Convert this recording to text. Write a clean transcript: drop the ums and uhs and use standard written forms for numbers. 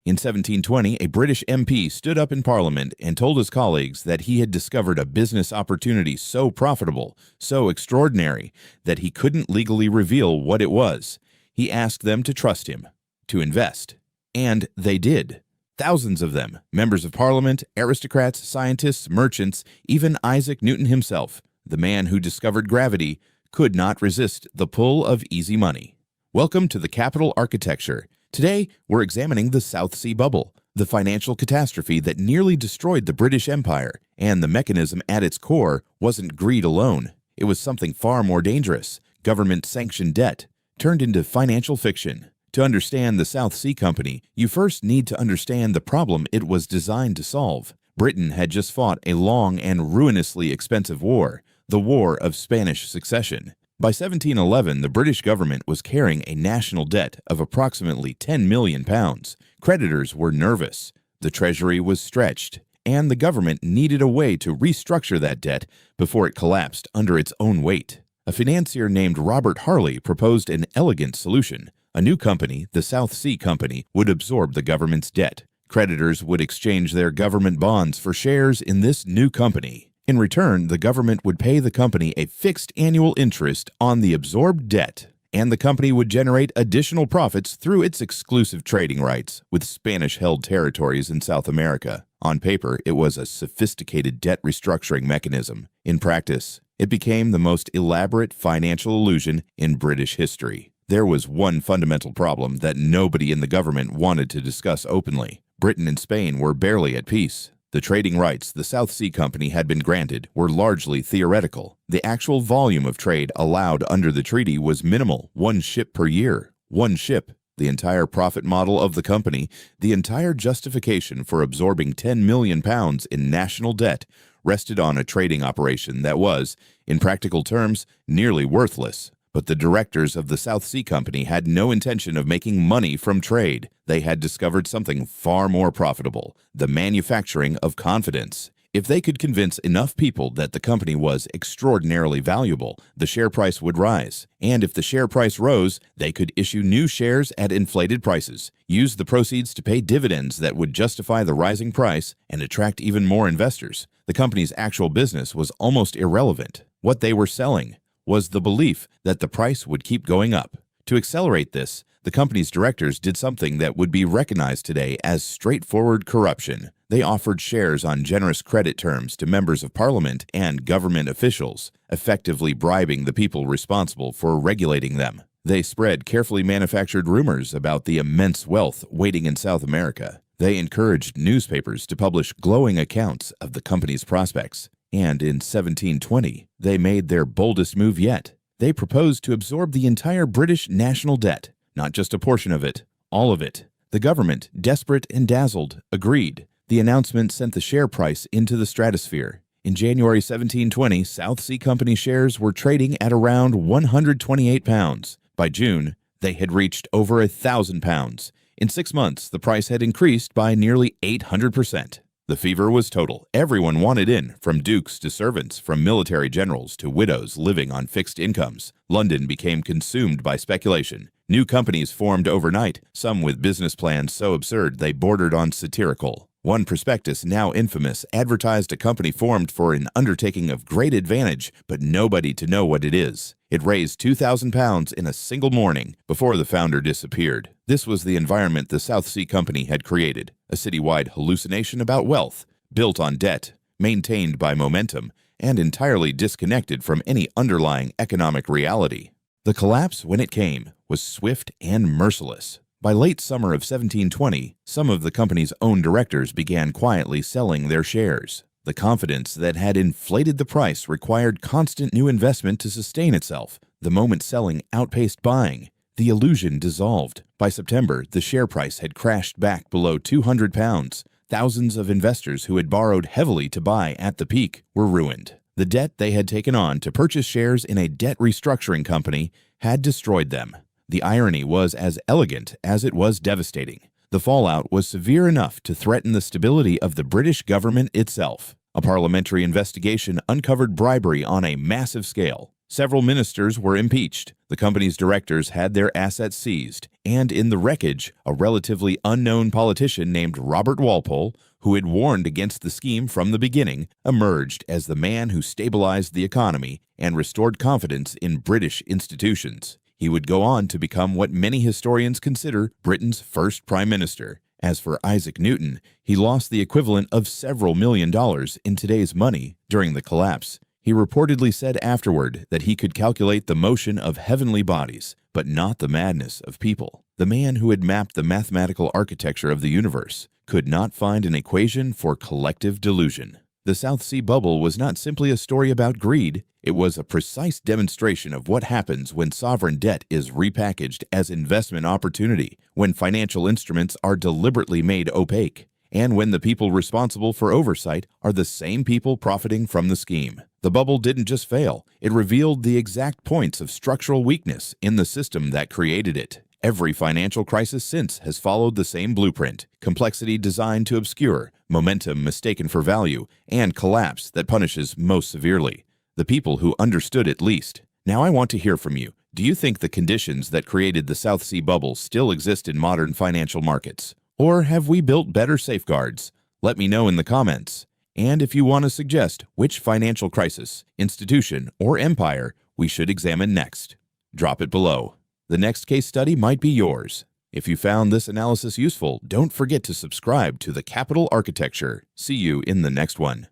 In 1720, a British MP stood up in Parliament and told his colleagues that he had discovered a business opportunity so profitable, so extraordinary, that he couldn't legally reveal what it was. He asked them to trust him, to invest. And they did. Thousands of them, members of Parliament, aristocrats, scientists, merchants, even Isaac Newton himself, the man who discovered gravity, could not resist the pull of easy money. Welcome to the Capital Architecture. Today, we're examining the South Sea Bubble, the financial catastrophe that nearly destroyed the British Empire, and the mechanism at its core wasn't greed alone. It was something far more dangerous, government-sanctioned debt, turned into financial fiction. To understand the South Sea Company, you first need to understand the problem it was designed to solve. Britain had just fought a long and ruinously expensive war, the War of Spanish Succession. By 1711, the British government was carrying a national debt of approximately £10 million. Creditors were nervous, the treasury was stretched, and the government needed a way to restructure that debt before it collapsed under its own weight. A financier named Robert Harley proposed an elegant solution. A new company, the South Sea Company, would absorb the government's debt. Creditors would exchange their government bonds for shares in this new company. In return, the government would pay the company a fixed annual interest on the absorbed debt, and the company would generate additional profits through its exclusive trading rights with Spanish-held territories in South America. On paper, it was a sophisticated debt restructuring mechanism. In practice, it became the most elaborate financial illusion in British history. There was one fundamental problem that nobody in the government wanted to discuss openly. Britain and Spain were barely at peace. The trading rights the South Sea Company had been granted were largely theoretical. The actual volume of trade allowed under the treaty was minimal, 1 ship per year. 1 ship. The entire profit model of the company, the entire justification for absorbing £10 million in national debt, rested on a trading operation that was, in practical terms, nearly worthless. But the directors of the South Sea Company had no intention of making money from trade. They had discovered something far more profitable, the manufacturing of confidence. If they could convince enough people that the company was extraordinarily valuable, the share price would rise. And if the share price rose, they could issue new shares at inflated prices, use the proceeds to pay dividends that would justify the rising price and attract even more investors. The company's actual business was almost irrelevant. What they were selling was the belief that the price would keep going up. To accelerate this, the company's directors did something that would be recognized today as straightforward corruption. They offered shares on generous credit terms to members of Parliament and government officials, effectively bribing the people responsible for regulating them. They spread carefully manufactured rumors about the immense wealth waiting in South America. They encouraged newspapers to publish glowing accounts of the company's prospects. And in 1720, they made their boldest move yet. They proposed to absorb the entire British national debt, not just a portion of it, all of it. The government, desperate and dazzled, agreed. The announcement sent the share price into the stratosphere. In January 1720, South Sea Company shares were trading at around £128. By June, they had reached over £1,000. In 6 months, the price had increased by nearly 800%. The fever was total. Everyone wanted in, from dukes to servants, from military generals to widows living on fixed incomes. London became consumed by speculation. New companies formed overnight, some with business plans so absurd they bordered on satirical. One prospectus, now infamous, advertised a company formed for an undertaking of great advantage, but nobody to know what it is. It raised £2,000 in a single morning before the founder disappeared. This was the environment the South Sea Company had created, a citywide hallucination about wealth, built on debt, maintained by momentum, and entirely disconnected from any underlying economic reality. The collapse, when it came, was swift and merciless. By late summer of 1720, some of the company's own directors began quietly selling their shares. The confidence that had inflated the price required constant new investment to sustain itself. The moment selling outpaced buying, the illusion dissolved. By September, the share price had crashed back below £200. Thousands of investors who had borrowed heavily to buy at the peak were ruined. The debt they had taken on to purchase shares in a debt restructuring company had destroyed them. The irony was as elegant as it was devastating. The fallout was severe enough to threaten the stability of the British government itself. A parliamentary investigation uncovered bribery on a massive scale. Several ministers were impeached. The company's directors had their assets seized, and in the wreckage, a relatively unknown politician named Robert Walpole, who had warned against the scheme from the beginning, emerged as the man who stabilized the economy and restored confidence in British institutions. He would go on to become what many historians consider Britain's first prime minister. As for Isaac Newton, he lost the equivalent of several $1 million in today's money during the collapse. He reportedly said afterward that he could calculate the motion of heavenly bodies, but not the madness of people. The man who had mapped the mathematical architecture of the universe could not find an equation for collective delusion. The South Sea Bubble was not simply a story about greed, it was a precise demonstration of what happens when sovereign debt is repackaged as investment opportunity, when financial instruments are deliberately made opaque, and when the people responsible for oversight are the same people profiting from the scheme. The bubble didn't just fail, it revealed the exact points of structural weakness in the system that created it. Every financial crisis since has followed the same blueprint: complexity designed to obscure, momentum mistaken for value, and collapse that punishes most severely. The people who understood it least. Now I want to hear from you. Do you think the conditions that created the South Sea Bubble still exist in modern financial markets? Or have we built better safeguards? Let me know in the comments. And if you want to suggest which financial crisis, institution, or empire we should examine next, drop it below. The next case study might be yours. If you found this analysis useful, don't forget to subscribe to The Capital Architecture. See you in the next one.